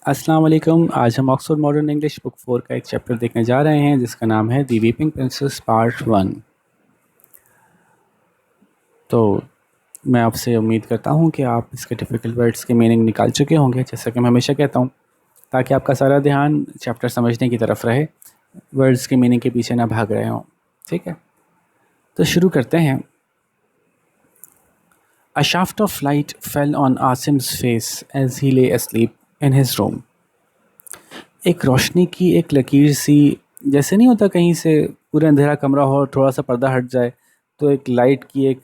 अस्सलाम वालेकुम। आज हम ऑक्सफोर्ड मॉडर्न इंग्लिश बुक 4 का एक चैप्टर देखने जा रहे हैं जिसका नाम है दी वीपिंग प्रिंसेस पार्ट 1। तो मैं आपसे उम्मीद करता हूं कि आप इसके डिफ़िकल्ट वर्ड्स के मीनिंग निकाल चुके होंगे, जैसा कि मैं हमेशा कहता हूं, ताकि आपका सारा ध्यान चैप्टर समझने की तरफ रहे, वर्ड्स के मीनिंग के पीछे ना भाग रहे हों। ठीक है, तो शुरू करते हैं। A shaft of light fell on Asim's face as he lay asleep in his room. एक रोशनी की एक लकीर सी, जैसे नहीं होता कहीं से पूरा अंधेरा कमरा हो, थोड़ा सा पर्दा हट जाए तो एक लाइट की एक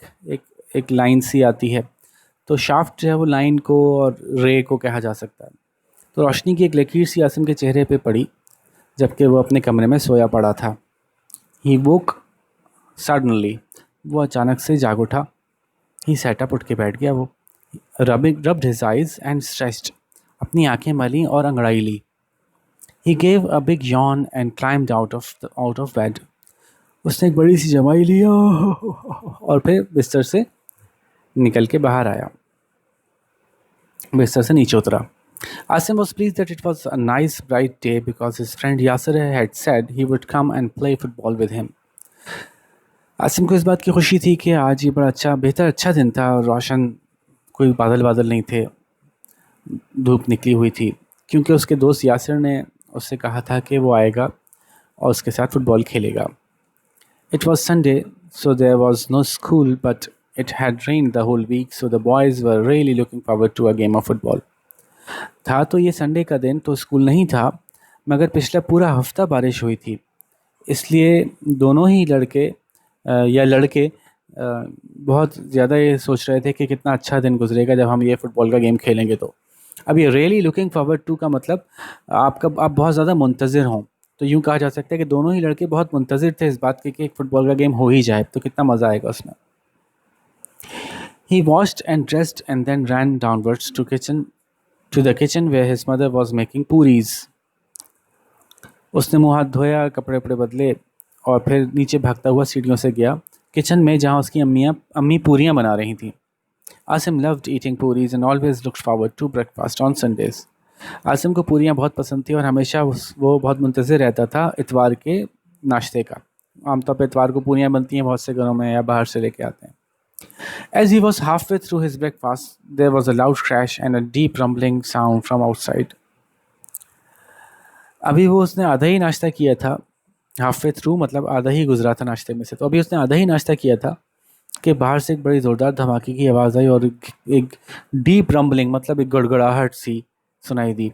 एक लाइन सी आती है। तो शाफ्ट जो है वो लाइन को और रे को कहा जा सकता है। तो रोशनी की एक लकीर सी आसिम के चेहरे पे पड़ी जबकि वो अपने कमरे में सोया पड़ा था। ही वोक सडनली, वो अचानक से जाग उठा। ही सैट अप, उठ के बैठ गया वो। Rubbed his eyes and stretched, अपनी आंखें मली और अंगड़ाई ली। He gave a big yawn and climbed out of bed. उसने एक बड़ी सी जमाई ली और फिर बिस्तर से निकल के बाहर आया, बिस्तर से नीचे उतरा। Asim was pleased that it was a nice bright day because his friend Yasser had said he would come and play football with him. Asim को इस बात की खुशी थी कि आज ये बड़ा अच्छा दिन था और रोशन, कोई बादल बादल नहीं थे, धूप निकली हुई थी, क्योंकि उसके दोस्त यासिर ने उससे कहा था कि वो आएगा और उसके साथ फुटबॉल खेलेगा। It was Sunday, so there was no school, but it had rained the whole week, so the boys were really looking forward to a game of football. था तो ये संडे का दिन, तो स्कूल नहीं था, मगर पिछला पूरा हफ्ता बारिश हुई थी, इसलिए दोनों ही लड़के बहुत ज़्यादा ये सोच रहे थे कि कितना अच्छा दिन गुजरेगा जब हम ये फुटबॉल का गेम खेलेंगे। तो अब ये रियली लुकिंग फॉरवर्ड टू का मतलब आप बहुत ज़्यादा मुंतज़िर हों, तो यूँ कहा जा सकता है कि दोनों ही लड़के बहुत मुंतज़िर थे इस बात के कि एक फ़ुटबॉल का गेम हो ही जाए, तो कितना मज़ा आएगा उसमें। He washed and dressed and then ran downwards to the kitchen where his mother was making puris. उसने मुँह हाथ धोया, कपड़े वपड़े बदले और फिर नीचे भागता हुआ सीढ़ियों से गया किचन में, जहाँ उसकी अम्मी पूरियाँ बना रही थीं। Asim loved eating puris and always looked forward to breakfast on Sundays. Asim को पूरियाँ बहुत पसंद थी और हमेशा वो बहुत मुंतज़िर रहता था इतवार के नाश्ते का। आमतौर पर इतवार को पूरियाँ बनती हैं बहुत से घरों में, या बाहर से लेके आते हैं। As he was halfway through his breakfast, there was a loud crash and a deep rumbling sound from outside. अभी वो उसने आधा ही नाश्ता किया था, हाफ वे थ्रू मतलब आधा ही गुजरा था नाश्ते में से, तो अभी उसने आधा ही नाश्ता किया था कि बाहर से एक बड़ी ज़ोरदार धमाके की आवाज़ आई और एक डीप रंबलिंग मतलब एक गड़गड़ाहट सी सुनाई दी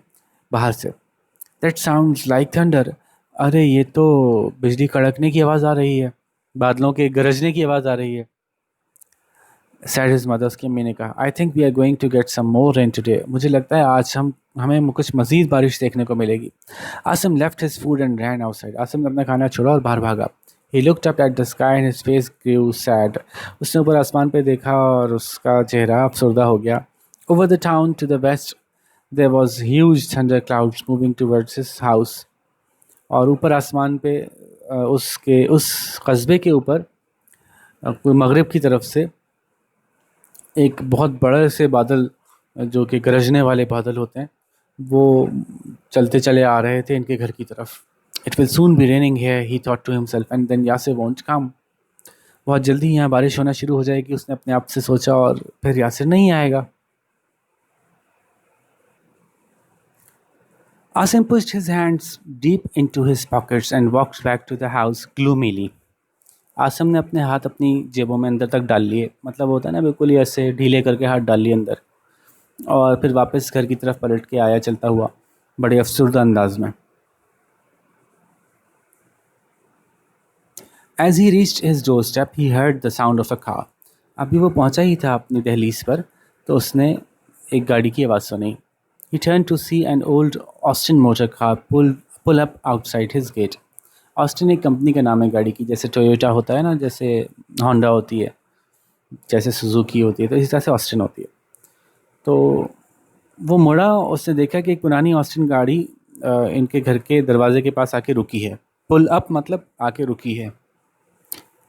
बाहर से। दैट साउंड्स लाइक थंडर, अरे ये तो बिजली कड़कने की आवाज़ आ रही है, बादलों के गरजने की आवाज़ आ रही है। सैड हिज मदर, उसकी अम्मी ने कहा, I think we are going to get some more rain today, मुझे लगता है आज हमें कुछ मज़ीद बारिश देखने को मिलेगी। Asim left his food and ran outside, Asim ने अपना खाना छोड़ा और बाहर भागा। He looked up at the sky and his face grew sad, उसने ऊपर आसमान पे देखा और उसका चेहरा अफसरदा हो गया। Over the town to the west there was huge thunder clouds moving towards his house, और ऊपर आसमान पे उस कस्बे के ऊपर मगरिब की तरफ से एक बहुत बड़े से बादल, जो कि गरजने वाले बादल होते हैं, वो चलते चले आ रहे थे इनके घर की तरफ। It will soon be raining here, he thought to himself, and then Yasir won't come, बहुत जल्दी यहाँ बारिश होना शुरू हो जाएगी, उसने अपने आप से सोचा, और फिर यासिर नहीं आएगा। Asim pushed his hands deep into his pockets and walked back to the house gloomily. Asim ने अपने हाथ अपनी जेबों में अंदर तक डाल लिए, मतलब होता है ना बिल्कुल ही ऐसे ढीले करके हाथ डाल लिए अंदर, और फिर वापस घर की तरफ पलट के आया चलता हुआ बड़े अफसरदा अंदाज में। As he reached his doorstep, he heard the sound of a car. अभी वो पहुंचा ही था अपनी दहलीज पर, तो उसने एक गाड़ी की आवाज़ सुनी। He turned to see an old Austin motor car pull up outside his gate. Austin एक कंपनी का नाम है गाड़ी की, जैसे टोयोटा होता है ना, जैसे होंडा होती है, जैसे सुजुकी होती है, तो इसी तरह से ऑस्टिन होती है। तो वो मुड़ा, उसने देखा कि एक पुरानी ऑस्टिन गाड़ी इनके घर के दरवाजे के पास आके रुकी है। पुल अप मतलब आके रुकी है।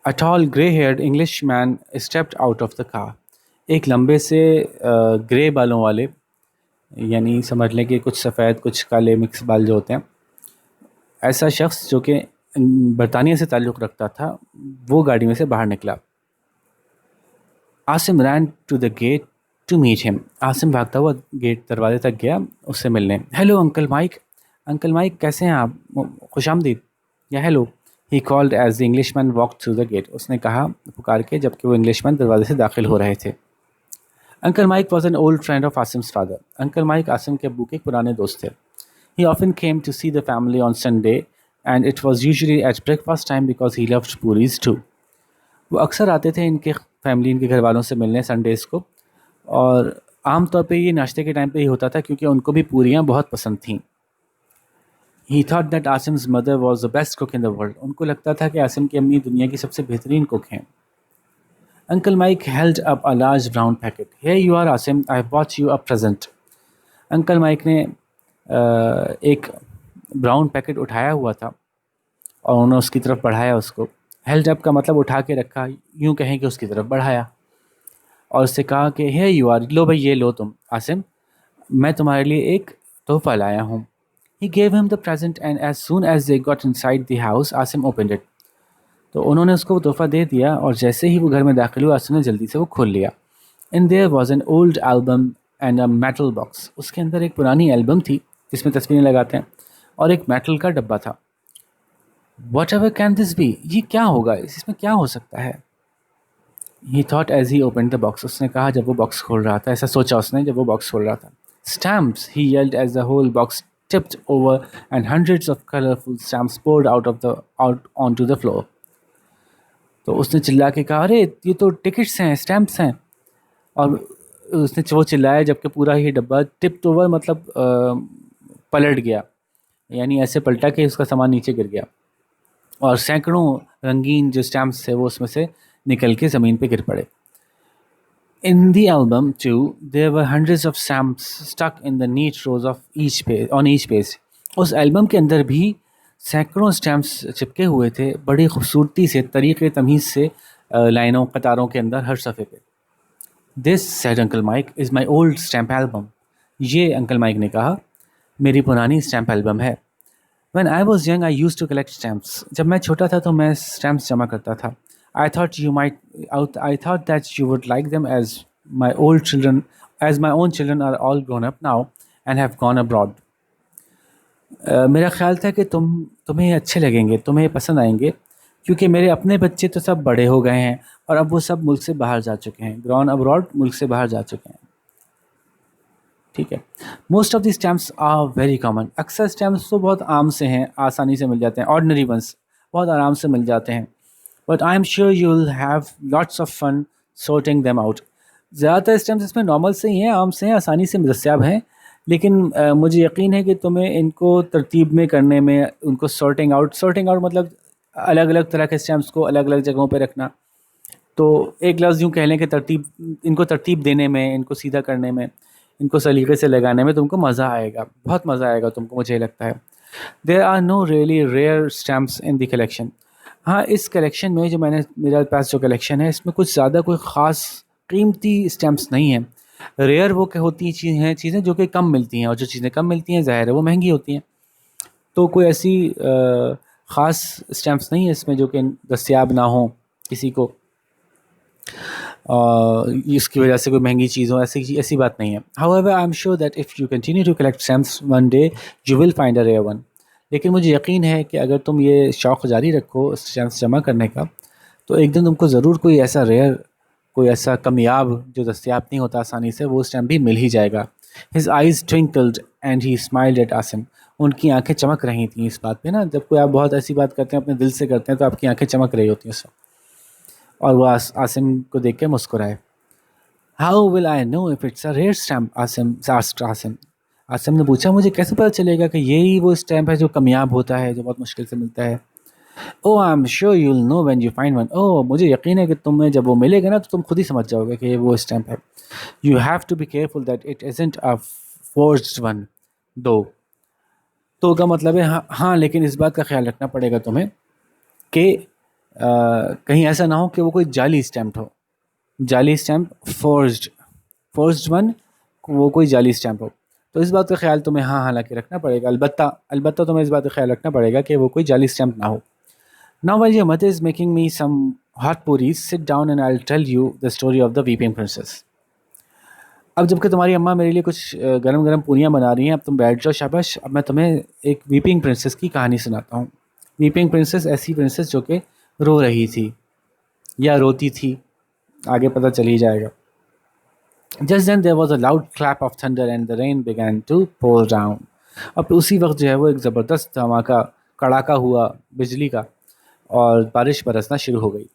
A tall grey-haired Englishman stepped out of the car. एक लंबे से ग्रे बालों वाले यानी समझ लें कि कुछ सफ़ेद कुछ काले मिक्स बाल जो होते हैं, ऐसा शख्स जो कि बरतानिया से ताल्लुक़ रखता था, वो गाड़ी में से बाहर निकला। Asim ran to the gate to meet him. Asim भागता हुआ गेट दरवाजे तक गया उससे मिलने। Hello uncle Mike, uncle Mike कैसे हैं आप, खुशामदीद, या hello, he called as the Englishman walk through the gate. उसने कहा पुकार के जबकि वो इंग्लिशमैन दरवाजे से दाखिल हो रहे थे। Uncle Mike was an old friend of Asim's father. Uncle Mike Asim के अब्बू के पुराने दोस्त थे। He often came to see the family on Sunday and it was usually at breakfast time because he loved puris too. वो अक्सर आते थे इनके फैमिली, इनके घर वालों से मिलने संडेज़ को, और आम तौर पे ये नाश्ते के टाइम पे ही होता था क्योंकि उनको भी पूरियाँ बहुत पसंद थीं। He thought that Asim's mother was the best cook in the world. उनको लगता था कि आसिम की अम्मी दुनिया की सबसे बेहतरीन कुक हैं। Uncle Mike held up a large brown packet. Here you are Asim, I watch you a present. Uncle Mike ने एक ब्राउन पैकेट उठाया हुआ था और उन्होंने उसकी तरफ बढ़ाया उसको। हेल्ड अप का मतलब उठा के रखा, यूँ कहें कि उसकी तरफ बढ़ाया और उससे कहा कि हे यू आर, लो भाई ये लो तुम आसिम, मैं तुम्हारे लिए एक तोहफ़ा लाया हूँ। He gave him the present and as soon as they got inside the house Asim opened it. तो उन्होंने उसको वो तोहफ़ा दे दिया और जैसे ही वो घर में दाखिल हुआ आसिम ने जल्दी से वो खोल लिया। In their was an old album and a metal box. उसके अंदर एक पुरानी एल्बम थी जिसमें तस्वीरें लगाते हैं और एक मेटल का डब्बा था। Whatever can this be, ये क्या होगा, इसमें क्या हो सकता है। He thought as he open the box. उसने कहा जब वो बॉक्स खोल रहा था, ऐसा सोचा उसने जब वो बॉक्स खोल रहा था। Stamps, he yelled as the whole box tipped over and hundreds of colorful stamps poured out onto the floor. तो उसने चिल्ला के कहा अरे ये तो टिकट्स हैं, स्टैम्प्स हैं। और उसने वो चिल्लाया जबकि पूरा ही डब्बा टिप्ड ओवर मतलब पलट गया, यानी ऐसे पलटा कि उसका सामान नीचे गिर गया और सैकड़ों रंगीन जो स्टैम्प्स थे वो उसमें से निकल के ज़मीन पे गिर पड़े। In the album too, there were hundreds of stamps stuck in the neat rows of each page. उस एल्बम के अंदर भी सैकड़ों स्टैम्प्स चिपके हुए थे बड़ी खूबसूरती से, तरीक़े तमीज़ से, लाइनों कतारों के अंदर हर सफ़े पे। This, said Uncle Mike, is my old stamp album. ये अंकल माइक ने कहा मेरी पुरानी स्टैम्प एल्बम है। When I was young, I used to collect stamps. जब मैं छोटा था तो मैं स्टैम्प्स जमा करता था। I thought I thought that you would like them my old children, as my own children are all grown up now and have gone abroad. मेरा ख्याल था कि तुम्हें अच्छे लगेंगे, तुम्हें पसंद आएंगे, क्योंकि मेरे अपने बच्चे तो सब बड़े हो गए हैं और अब वो सब मुल्क से बाहर जा चुके हैं। ग्रॉन अब्रॉड, मुल्क से बाहर जा चुके हैं। ठीक है। Most of the stamps are very common. अक्सर स्टैम्प्स तो बहुत आम से हैं, आसानी से मिल जाते हैं, ऑर्डनरी वंस बहुत आराम से मिल जाते हैं। But I am sure you will have lots of fun sorting them out. ज़्यादातर स्टैम्प्स इसमें नॉर्मल से ही हैं, आम से हैं, आसानी से दस्याब हैं, लेकिन मुझे यकीन है कि तुम्हें इनको तरतीब में करने में, उनको सॉर्टिंग आउट मतलब अलग अलग तरह के स्टैम्प्स को अलग अलग जगहों पर रखना। तो एक लफ्ज़ यूँ कह लें कि इनको तरतीब देने में, इनको सीधा करने में, इनको सलीक़े से लगाने में तुमको मज़ा आएगा, बहुत मज़ा आएगा तुमको, मुझे लगता है। There are no really rare stamps in the collection. हाँ, इस कलेक्शन में जो मेरे पास जो कलेक्शन है इसमें कुछ ज़्यादा कोई ख़ास क़ीमती स्टैम्प्स नहीं हैं। रेयर वो होती चीज़ें जो कि कम मिलती हैं, और जो चीज़ें कम मिलती हैं ज़ाहिर है वो महंगी होती हैं। तो कोई ऐसी ख़ास स्टैम्प्स नहीं है इसमें जो कि दस्तयाब ना हो किसी को, इसकी वजह से कोई महंगी चीज़ हो, ऐसी बात नहीं है। However, I am sure that if you continue to collect stamps one day, you will find a rare one. लेकिन मुझे यकीन है कि अगर तुम ये शौक़ जारी रखो स्टैम्प्स जमा करने का, तो एक दिन तुमको ज़रूर कोई ऐसा रेयर, कोई ऐसा कमियाब जो दस्तयाब नहीं होता आसानी से, वो स्टैम्प भी मिल ही जाएगा। His eyes twinkled and he smiled at Asim. उनकी आंखें चमक रही थीं इस बात पे ना, जब कोई आप बहुत ऐसी बात करते हैं अपने दिल से करते हैं तो आपकी आंखें चमक रही होती हैं उस वक्त। और वो आसिम को देख के मुस्कुराए। How will I know if it's a rare stamp, Asim ने पूछा मुझे कैसे पता चलेगा कि यही वो स्टैम्प है जो कमियाब होता है, जो बहुत मुश्किल से मिलता है। Oh I am sure you will know when you find one. ओह मुझे यकीन है कि तुम्हें जब वो मिलेगा ना तो तुम खुद ही समझ जाओगे कि ये वो स्टैम्प है। You have to be careful that it isn't a forged one though. तो का मतलब है हाँ हाँ, लेकिन इस बात का ख्याल रखना पड़ेगा तुम्हें कि कहीं ऐसा ना हो कि वो कोई जाली स्टैम्प हो। जाली स्टैम्प, फोर्ज्ड वन, वो कोई जाली स्टैम्प हो। तो इस बात का ख्याल तुम्हें हाँ हालांकि रखना पड़ेगा, अलबत्ता अलबत्ता तुम्हें इस बात का ख्याल रखना पड़ेगा कि वो कोई जाली स्टैम्प ना हो। Now while your mother is making me some hot puris, sit down and I will tell you the story of the weeping princess. अब जबकि तुम्हारी अम्मा मेरे लिए कुछ गरम गरम पूरियाँ बना रही हैं, अब तुम बैठ जाओ, शाबाश। अब मैं तुम्हें एक वीपिंग प्रिंसेस की कहानी सुनाता हूँ। वीपिंग प्रिंसेस ऐसी प्रिंसेस जो कि रो रही थी या रोती थी, आगे पता चल ही जाएगा। Just then there was a loud clap of thunder and the rain began to pour down. अब उसी वक्त जो है वो एक ज़बरदस्त धमाका, कड़ाका हुआ बिजली का, और बारिश बरसना शुरू हो गई।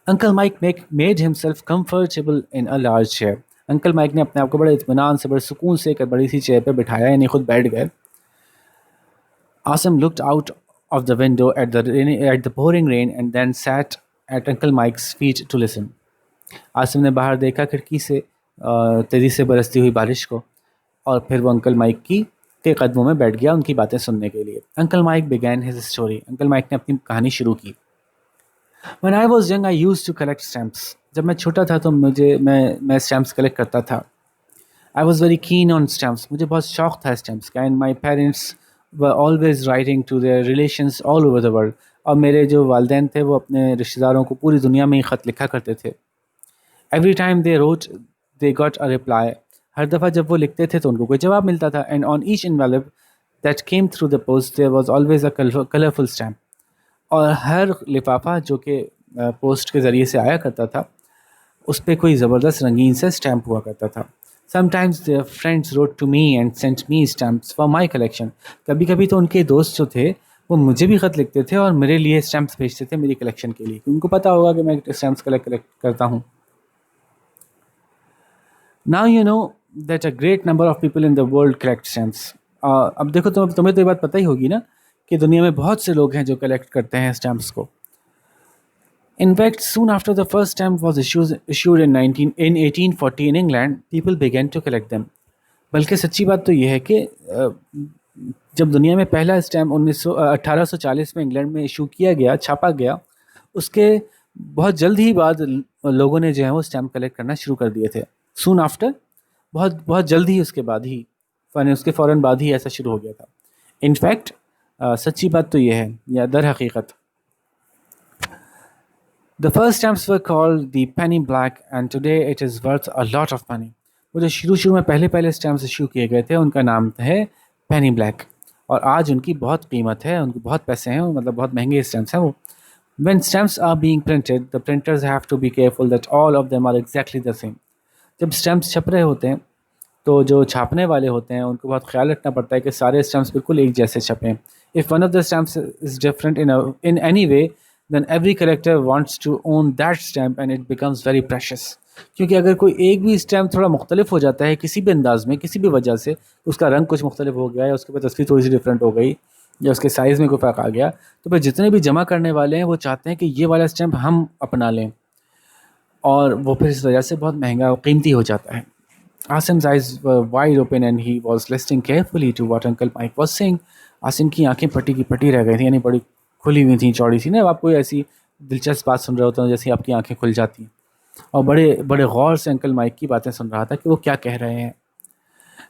Uncle mic made himself comfortable in a large chair. Uncle Mike ने अपने आप को बड़े इत्मीनान से, बड़े सुकून से एक बड़ी सी चेयर पर बिठाया, यानी खुद बैठ गए। Asim looked out of the window at the pouring rain and then sat at Uncle Mike's feet to listen. Asim ने बाहर देखा खिड़की से तेज़ी से बरसती हुई बारिश को, और फिर वो अंकल माइक के कदमों में बैठ गया उनकी बातें सुनने के लिए। Uncle mic began his story. Uncle Mike ने अपनी कहानी शुरू की। When I was young, I used to collect stamps. जब मैं छोटा था तो मैं स्टैम्प्स कलेक्ट करता था। I was very keen on stamps. मुझे बहुत शौक था स्टैम्प्स का। And my parents were always writing to their relations all over the world. और मेरे जो वालिदैन थे वो अपने रिश्तेदारों को पूरी दुनिया में ही ख़त लिखा करते थे। Every time they wrote, they got a reply. हर दफ़ा जब वो लिखते थे तो उनको कोई जवाब मिलता था। And on each envelope that came through the post, there was always a colorful stamp. और हर लिफाफा जो कि पोस्ट के ज़रिए से आया करता था, उस पर कोई ज़बरदस्त रंगीन से स्टैम्प हुआ करता था। Sometimes their friends wrote to me and sent me stamps for my collection. कभी कभी तो उनके दोस्त जो थे वो मुझे भी ख़त लिखते थे और मेरे लिए स्टैम्प्स भेजते थे मेरी कलेक्शन के लिए। उनको पता होगा कि मैं स्टैम्प्स कलेक्ट करता हूँ। Now you know that a great number of people in the world collect stamps. अब देखो तुम्हें तो ये बात पता ही होगी ना कि दुनिया में बहुत से लोग हैं जो कलेक्ट करते हैं स्टैम्प्स को। In fact, soon after the first stamp was issued in 1840 in England, people began to collect them. बल्कि सच्ची बात तो ये है कि जब दुनिया में पहला स्टैम्प 1840 में इंग्लैंड में इशू किया गया, छापा गया, उसके बहुत जल्द ही बाद लोगों ने जो है वो स्टैम्प कलेक्ट करना शुरू कर दिए थे। सून आफ्टर, बहुत बहुत जल्द ही उसके बाद ही, उसके फ़ौरन बाद ही ऐसा शुरू हो गया था। इनफैक्ट सच्ची बात तो ये है, या दर हकीकत, The first stamps were called the penny black and today it is worth a lot of money. वो जो शुरू में पहले स्टैम्प्स इशू किए गए थे उनका नाम है पेनी ब्लैक, और आज उनकी बहुत कीमत है, उनके बहुत पैसे हैं, मतलब बहुत महंगे स्टैम्प्स हैं वो। When stamps are being printed, the printers have to be careful that all of them are exactly the same. जब स्टैम्प्स छप रहे होते हैं तो जो छापने वाले होते हैं उनको बहुत ख्याल रखना पड़ता है कि सारे स्टैम्प्स बिल्कुल एक जैसे छपें। If one of the stamps is different in any way, then every collector wants to own that stamp and it becomes very precious. क्योंकि अगर कोई एक भी स्टैम्प थोड़ा मुख्तलिफ हो जाता है किसी भी अंदाज में, किसी भी वजह से, उसका रंग कुछ मुख्तलिफ हो गया या उसके ऊपर तस्वीर थोड़ी सी डिफरेंट हो गई या उसके साइज़ में कोई फ़र्क आ गया, तो फिर जितने भी जमा करने वाले हैं वो चाहते हैं कि ये वाला स्टैम्प हम अपना लें, और वो फिर इस वजह से बहुत महंगा और कीमती हो जाता है। Asim's eyes were wide open and he was listening carefully to what Uncle Mike was saying. Asim की आंखें पटी की पटी रह गई थी, यानी बड़ी खुली हुई थी, चौड़ी सी ना। आप कोई ऐसी दिलचस्प बात सुन रहे होते हैं जैसे आपकी आंखें खुल जाती हैं, और बड़े बड़े गौर से अंकल माइक की बातें सुन रहा था कि वो क्या कह रहे हैं।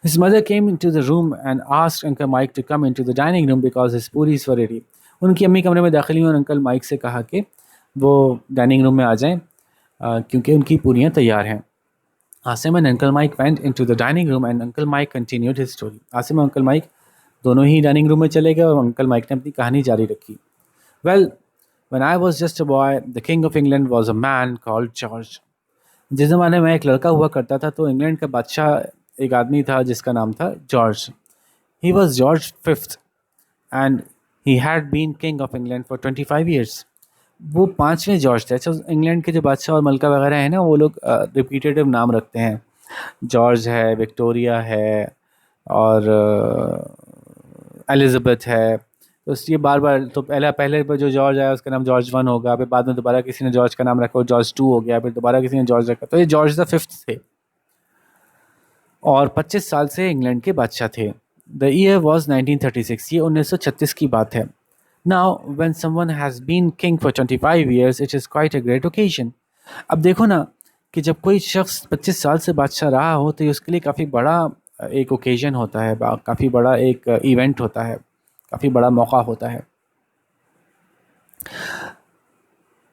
His mother came into the room and asked Uncle Mike to come into the dining room because his puris were ready. उनकी अम्मी कमरे में दाखिल हुई और अंकल माइक से कहा कि वो डाइनिंग रूम में आ जाएं क्योंकि उनकी पूरियाँ तैयार हैं। Asim and Uncle Mike went into the dining room and Uncle Mike continued his story. Asim और Uncle Mike दोनों ही डाइनिंग रूम में चले गए और अंकल माइक ने अपनी कहानी जारी रखी। Well, when I was just a boy, the king of England was a man called George. जिस ज़माने में एक लड़का हुआ करता था तो इंग्लैंड का बादशाह एक आदमी था जिसका नाम था George. He was George V and he had been king of England for 25 years. वो पाँचवें जॉर्ज थे। अच्छा, इंग्लैंड के जो बादशाह और मलका वगैरह हैं ना, वो लोग रिपीटेटिव नाम रखते हैं। जॉर्ज है, विक्टोरिया है, और एलिज़ाबेथ है। तो ये बार बार, तो पहले पर जो जॉर्ज आया उसका नाम जॉर्ज 1 होगा, फिर बाद में दोबारा किसी ने जॉर्ज का नाम रखा, जॉर्ज 2 हो गया, फिर दोबारा किसी ने जॉर्ज रखा, तो ये जॉर्ज द 5th थे और 25 साल से इंग्लैंड के बादशाह थे। द ईयर वॉज 1936, ये 1936 की बात है। Now, when someone has been king for 25 years, it is quite a great occasion. अब देखो ना कि जब कोई शख्स 25 साल से बादशाह रहा हो तो ये उसके लिए काफ़ी बड़ा एक ओकेजन होता है, काफ़ी बड़ा एक इवेंट होता है, काफ़ी बड़ा मौका होता है।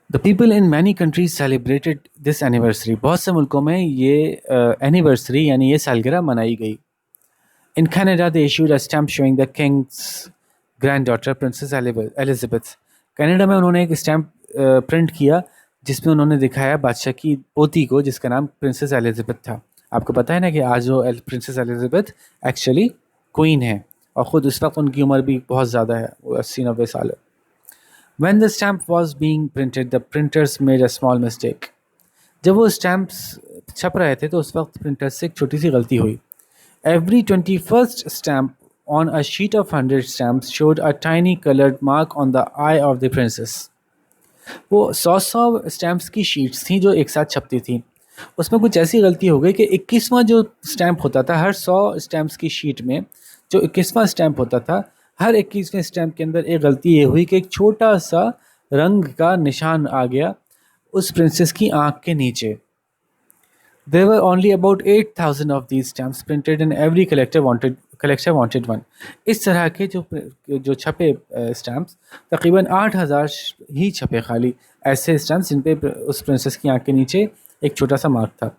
The people in many countries celebrated this anniversary. बहुत से मुल्कों में ये एनिवर्सरी यानी ये सालगिरह मनाई गई। In Canada they issued a stamp showing the Kings granddaughter princess Elizabeth. Canada में उन्होंने एक स्टैम्प प्रिंट किया जिसमें उन्होंने दिखाया बादशाह की पोती को, जिसका नाम प्रिंसेस एलिजाबेथ था। आपको पता है ना कि आज वो प्रिंसेस एलिजाबेथ एक्चुअली क्वीन है, और ख़ुद उस वक्त उनकी उम्र भी बहुत ज़्यादा है, वो 80-90 साल है। When the stamp was being printed, the printers made a small mistake. जब वो स्टैम्प्स छप रहे थे तो उस वक्त प्रिंटर से एक छोटी सी गलती हुई। Every 21st stamp on a sheet of 100 stamps showed a tiny colored mark on the eye of the princess. वो 100 स्टैम्प्स की शीट्स थी जो एक साथ छपती थी। उसमें कुछ ऐसी गलती हो गई कि 21वां जो स्टैम्प होता था, हर 100 स्टैम्प्स की शीट में जो 21वां स्टैम्प होता था, हर 21वें स्टैम्प के अंदर एक गलती ये हुई कि एक छोटा सा रंग का निशान आ गया उस प्रिंसेस की आंख के नीचे। There were only about 8,000 of these stamps printed and every collector wanted one. इस तरह के जो छपे स्टैम्प्स तकरीबन 8,000 ही छपे, खाली ऐसे स्टैम्प्स जिन पे उस प्रिंसेस की आंख के नीचे एक छोटा सा मार्क था,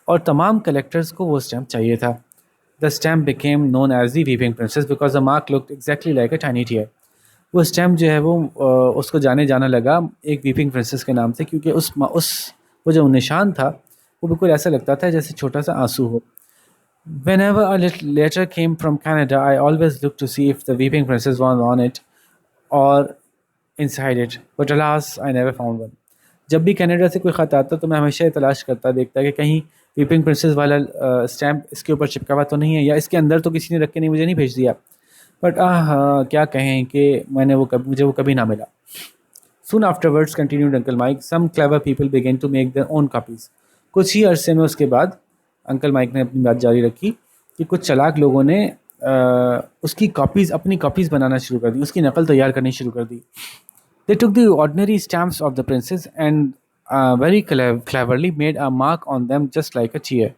और तमाम कलेक्टर्स को वो स्टैम्प चाहिए था। The stamp became known as the Weeping Princess because the mark looked exactly like a tiny tear. वो स्टैम्प जो है वो उसको जाने जाना लगा एक वीपिंग प्रिंसेस के नाम से, क्योंकि वो जो निशान था वो बिल्कुल ऐसा लगता था जैसे छोटा सा आंसू हो। Whenever a letter came from Canada, I always looked to see if the Weeping Princess was on it or inside it, but alas, I never found one. जब भी कनाडा से कोई ख़त आता तो मैं हमेशा ये तलाश करता देखता कि कहीं वीपिंग प्रिंसेस वाला स्टैम्प इसके ऊपर चिपका हुआ तो नहीं है, या इसके अंदर तो किसी ने रख के नहीं मुझे नहीं भेज दिया। बट क्या कहें कि मुझे वो कभी ना मिला। Soon afterwards, continued Uncle Mike, some clever people began to make their own copies. कुछ ही अरसे में उसके बाद अंकल माइक ने अपनी बात जारी रखी कि कुछ चालाक लोगों ने उसकी अपनी कॉपीज़ बनाना शुरू कर दी, उसकी नकल तैयार करनी शुरू कर दी। They took the ordinary stamps of the princess and very cleverly made a mark on them just like a tear.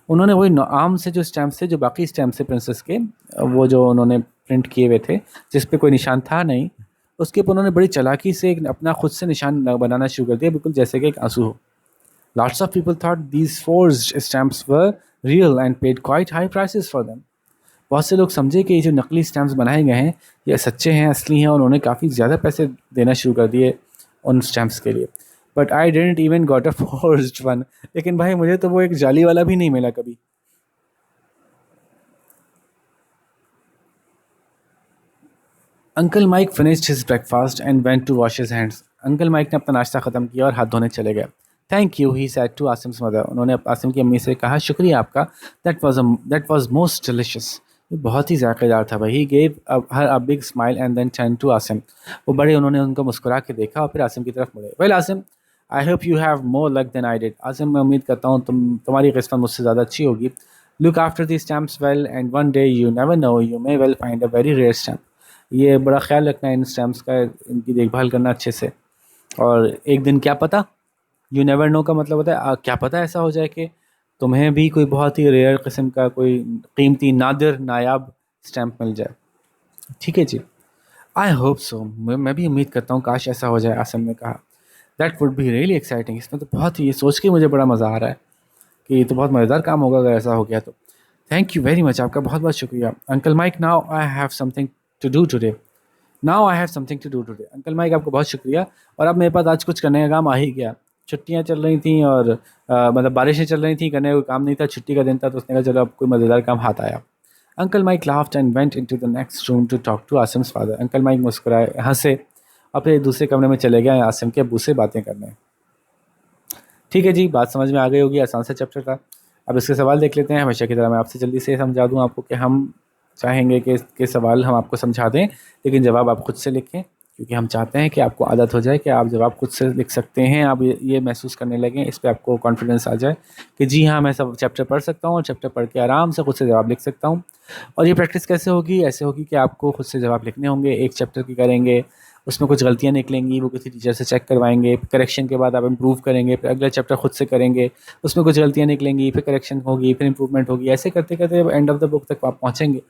उन्होंने वही आम से जो स्टैम्प्स थे, जो बाकी स्टैम्प्स थे प्रिंसेस के, वो जो उन्होंने प्रिंट किए हुए थे जिस पे कोई निशान था नहीं, उसके ऊपर उन्होंने बड़ी चालाकी से अपना खुद से निशान बनाना शुरू कर दिया, बिल्कुल जैसे कि एक आंसू हो। Lots of people thought these forged stamps were real and paid quite high prices for them. बहुत से लोग समझे कि ये जो नकली स्टैम्प्स बनाए गए हैं ये सच्चे हैं, असली हैं, और उन्होंने काफ़ी ज़्यादा पैसे देना शुरू कर दिए उन स्टैम्प्स के लिए। But I didn't even got a forged one. लेकिन भाई मुझे तो वो एक जाली वाला भी नहीं मिला कभी। Uncle Mike finished his breakfast and went to wash his hands. Uncle Mike ने अपना नाश्ता ख़त्म किया और हाथ धोने चले गए। Thank you he said to Asim's mother. उन्होंने आसिम की अम्मी से कहा, शुक्रिया आपका। That was most delicious. ये बहुत ही जायकेदार था भाई। He gave her a big smile and then turn to Asim. वो बड़े उन्होंने उनको मुस्कुरा के देखा और फिर आसिम की तरफ मुड़े। Well Asim, I hope you have more luck than I did. Asim, मैं उम्मीद करता हूँ तुम्हारी किस्मत मुझसे ज़्यादा अच्छी होगी। Look after the stamps well and one day you never know you may well find a very rare stamp. ये बड़ा ख्याल रखना है इन स्टैम्प्स का, इनकी देखभाल करना अच्छे से, और एक दिन क्या पता, यू नेवर नो का मतलब होता है क्या पता ऐसा हो जाए कि तुम्हें भी कोई बहुत ही रेयर किस्म का, कोई कीमती, नादिर, नायाब स्टैम्प मिल जाए। ठीक है जी, आई होप सो। मैं भी उम्मीद करता हूँ काश ऐसा हो जाए। आसिम ने कहा, that would be really exciting. इसमें तो बहुत ही, ये सोच के मुझे बड़ा मज़ा आ रहा है कि ये तो बहुत मज़ेदार काम होगा अगर ऐसा हो गया तो। थैंक यू वेरी मच, आपका बहुत बहुत शुक्रिया uncle Mike. Now I have something to do today. Uncle Mike, आपको बहुत शुक्रिया, और अब मेरे पास आज कुछ करने का काम आ ही गया। छुट्टियां चल रही थी और मतलब बारिशें चल रही थी, करने का कोई काम नहीं था, छुट्टी का दिन था, तो उसने कहा चलो अब कोई मज़ेदार काम हाथ आया। Uncle Mike laughed and went into the next room to talk to Asim's father. Uncle Mike मुस्कुराए, हंसे और फिर दूसरे कमरे में चले गए आसिम के अब्बू से बातें करने। ठीक है जी, बात समझ में आ गई होगी, आसान सा चैप्टर था। अब इसके सवाल देख लेते हैं। हमेशा की तरह मैं आपसे जल्दी से समझा दूं आपको कि हम चाहेंगे कि सवाल हम आपको समझा दें, लेकिन जवाब आप खुद से लिखें। क्योंकि हम चाहते हैं कि आपको आदत हो जाए कि आप जवाब खुद से लिख सकते हैं, आप ये महसूस करने लगें, इस पे आपको कॉन्फिडेंस आ जाए कि जी हाँ, मैं सब चैप्टर पढ़ सकता हूँ और चैप्टर पढ़ के आराम से खुद से जवाब लिख सकता हूँ। और ये प्रैक्टिस कैसे होगी? ऐसे होगी कि आपको खुद से जवाब लिखने होंगे, एक चैप्टर की करेंगे, उसमें कुछ गलतियाँ निकलेंगी, वो किसी टीचर से चेक करवाएंगे, करेक्शन के बाद आप इम्प्रूव करेंगे, फिर अगला चैप्टर खुद से करेंगे, उसमें कुछ गलतियाँ निकलेंगी, फिर करेक्शन होगी, फिर इम्प्रूवमेंट होगी, ऐसे करते करते जब एंड ऑफ द बुक तक आप पहुँचेंगे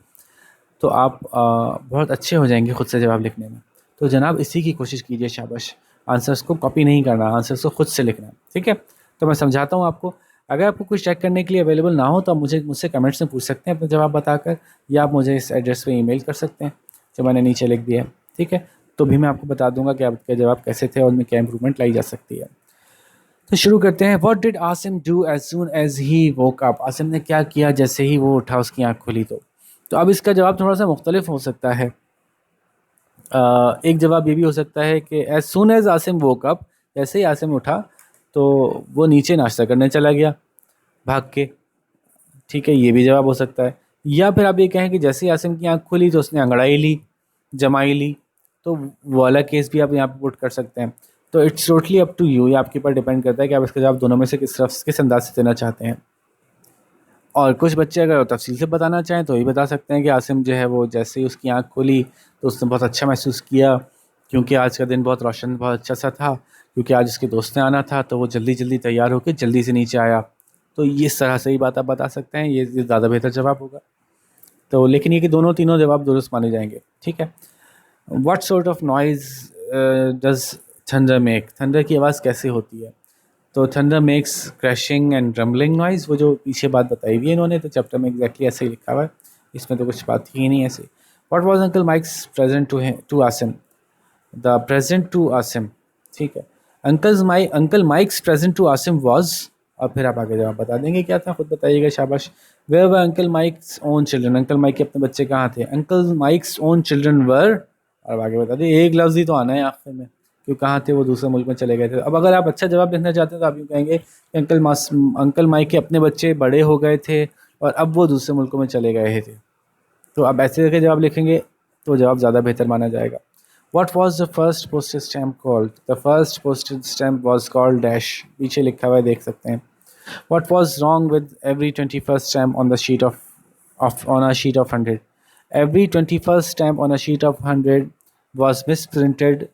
तो आप बहुत अच्छे हो जाएंगे खुद से जवाब लिखने में। तो जनाब इसी की कोशिश कीजिए, शाबाश। आंसर्स को कॉपी नहीं करना, आंसर्स को खुद से लिखना है, ठीक है? तो मैं समझाता हूँ आपको। अगर आपको कुछ चेक करने के लिए अवेलेबल ना हो तो आप मुझसे कमेंट्स में पूछ सकते हैं अपने जवाब बताकर, या आप मुझे इस एड्रेस पे ईमेल कर सकते हैं जो मैंने नीचे लिख दिया है, ठीक है? तो भी मैं आपको बता दूंगा कि आपके जवाब कैसे थे और उनमें क्या इंप्रूवमेंट लाई जा सकती है। तो शुरू करते हैं। What did Asim do as soon as he woke up? Asim ने क्या किया जैसे ही वो उठा, उसकी आँख खुली तो अब इसका जवाब थोड़ा सा मुख्तलिफ हो सकता है। एक जवाब ये भी हो सकता है कि as soon as Asim woke up, जैसे ही आसिम उठा तो वो नीचे नाश्ता करने चला गया भाग के, ठीक है? ये भी जवाब हो सकता है। या फिर आप ये कहें कि जैसे ही आसिम की आँख खुली तो उसने अंगड़ाई ली, जमाई ली, तो वो वाला केस भी आप यहाँ पे पुट कर सकते हैं। तो it's totally up to you, ये आपके ऊपर डिपेंड करता है कि आप इसका जवाब दोनों में से किस अंदाज से देना चाहते हैं। और कुछ बच्चे अगर तफसील से बताना चाहें तो ये बता सकते हैं कि आसिम जो है वो जैसे ही उसकी आँख खुली तो उसने बहुत अच्छा महसूस किया, क्योंकि आज का दिन बहुत रोशन, बहुत अच्छा सा था, क्योंकि आज उसके दोस्त ने आना था, तो वो जल्दी जल्दी तैयार होकर जल्दी से नीचे आया। तो ये इस तरह से ही बात आप बता सकते हैं, ये ज़्यादा बेहतर जवाब होगा। तो लेकिन ये कि दोनों तीनों जवाब दुरुस्त माने जाएंगे, ठीक है? What sort of noise does thunder make? Thunder की आवाज़ कैसे होती है? तो thunder makes crashing and rumbling noise, वो जो पीछे बात बताई हुई है इन्होंने, तो चैप्टर में एग्जैक्टली ऐसे ही लिखा हुआ है, इसमें तो कुछ बात ही नहीं ऐसे। What was uncle Mike's present to Asim? The present to Asim, ठीक है? Uncle Mike's present to Asim was, और फिर आप आगे जवाब बता देंगे क्या था, खुद बताइएगा, शाबाश। Where were uncle Mike's own children? Uncle Mike के अपने बच्चे कहाँ थे? Uncle Mike's own children were, और आगे बता दिए, एक लफ्ज़ ही तो आना है आखिर में, क्यों कहाँ थे वो, दूसरे मुल्क में चले गए थे। अब अगर आप अच्छा जवाब लिखना चाहते हैं तो आप यूँ कहेंगे कि अंकल माइक के अपने बच्चे बड़े हो गए थे और अब वो दूसरे मुल्कों में चले गए थे। तो आप ऐसे करके जवाब लिखेंगे तो जवाब ज़्यादा बेहतर माना जाएगा। What was the first postage stamp called? The first postage stamp was called dash, पीछे लिखा हुआ है, देख सकते हैं। What was wrong with every 21st stamp on the sheet on a sheet of 100? Every 21st stamp on a sheet of 100 was misprinted,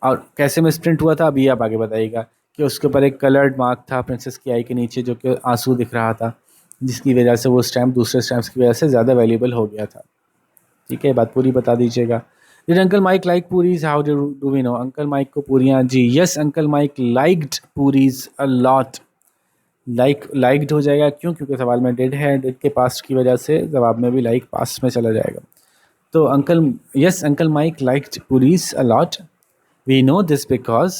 और कैसे misprint हुआ था अभी आप आगे बताइएगा। कि उसके ऊपर एक कलर्ड मार्क था प्रिंसेस की आई के नीचे, जो कि आंसू दिख रहा था, जिसकी वजह से वो स्टैम्प दूसरे स्टैम्प्स की वजह से ज़्यादा वैल्यूएबल हो गया था, ठीक है? बात पूरी बता दीजिएगा। Did uncle Mike like puris? How do we know? Uncle Mike को पूरियाँ, जी yes, uncle Mike liked puris a lot. Liked हो जाएगा, क्यों? क्योंकि सवाल में डिड है, डिड के पास्ट की वजह से जवाब में भी लाइक पास्ट में चला जाएगा। तो uncle Mike liked puris a lot, we know this because,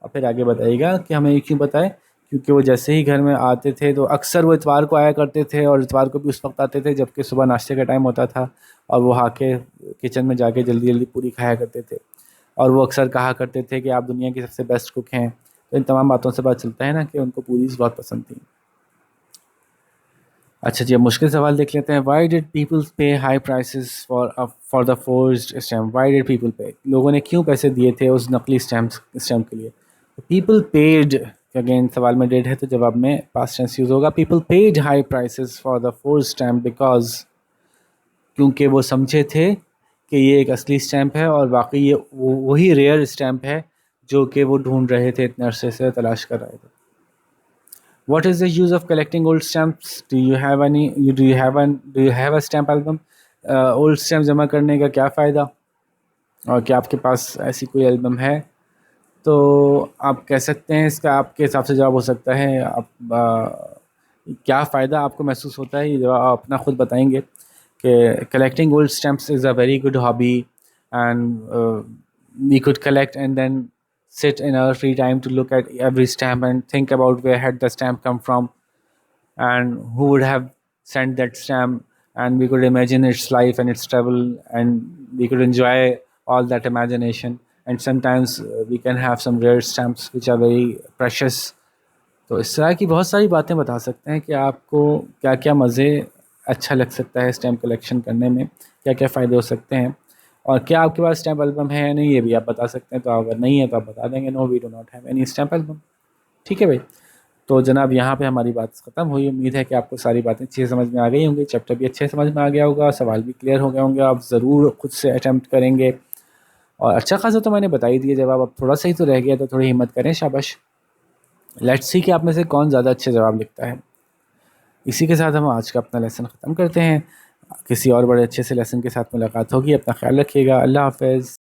और फिर आगे बताइएगा कि हमें ये क्यों बताए? क्योंकि वो जैसे ही घर में आते थे तो अक्सर वो इतवार को आया करते थे, और इतवार को भी उस वक्त आते थे जबकि सुबह नाश्ते का टाइम होता था, और वो आके किचन में जाके जल्दी जल्दी पूरी खाया करते थे, और वो अक्सर कहा करते थे कि आप दुनिया की सबसे बेस्ट कुक हैं। तो इन तमाम बातों से पता चलता है ना कि उनको पूरीज बहुत पसंद थी। अच्छा जी, अब मुश्किल सवाल देख लेते हैं। वाई डिड पीपल पे high prices for the forced stamp? Why did people पे, लोगों ने क्यों पैसे दिए थे उस नकली स्टैम्प के लिए? पीपल पेड, अगेन सवाल में डेड है तो जवाब में पास्ट टेंस यूज होगा। People paid high prices for the forced stamp because, क्योंकि वो समझे थे कि ये एक असली स्टैम्प है और वाकई ये वही रेयर स्टैम्प है जो कि वो ढूंढ रहे थे, इतने अरसे से तलाश कर रहे थे। What is the use of collecting old stamps? Do you have a stamp album? Old stamp जमा करने का क्या फ़ायदा, और क्या आपके पास ऐसी कोई एल्बम है? तो आप कह सकते हैं, इसका आपके हिसाब से जवाब हो सकता है, आप क्या फ़ायदा आपको महसूस होता है, ये जवाब आप अपना खुद बताएंगे। कि collecting old stamps is a very good hobby, and we could collect and then sit in our free time to look at every stamp and think about where had the stamp come from and who would have sent that stamp, and we could imagine its life and its travel, and we could enjoy all that imagination, and sometimes we can have some rare stamps which are very precious। तो इस तरह की बहुत सारी बातें बता सकते हैं कि आपको क्या क्या मज़े अच्छा लग सकता है स्टैम्प कलेक्शन करने में, क्या क्या फ़ायदे हो सकते हैं। और क्या आपके पास स्टैम्प एल्बम है या नहीं, ये भी आप बता सकते हैं। तो अगर नहीं है तो आप बता देंगे, no we do not have any stamp album. ठीक है भाई। तो जनाब यहाँ पे हमारी बात ख़त्म हुई। उम्मीद है कि आपको सारी बातें अच्छे से समझ में आ गई होंगी, चैप्टर भी अच्छे से समझ में आ गया होगा, सवाल भी क्लियर हो गए होंगे। आप ज़रूर खुद से अटैम्प्ट करेंगे और अच्छा खासा तो मैंने बता ही दिया जवाब। अब थोड़ा सा ही तो रह गया, तो थोड़ी हिम्मत करें, शाबाश। लेट्स सी कि आप में से कौन ज़्यादा अच्छे जवाब लिखता है। इसी के साथ हम आज का अपना लेसन ख़त्म करते हैं। किसी और बड़े अच्छे से लेसन के साथ मुलाकात होगी। अपना ख्याल रखिएगा। अल्लाह हाफ़िज़।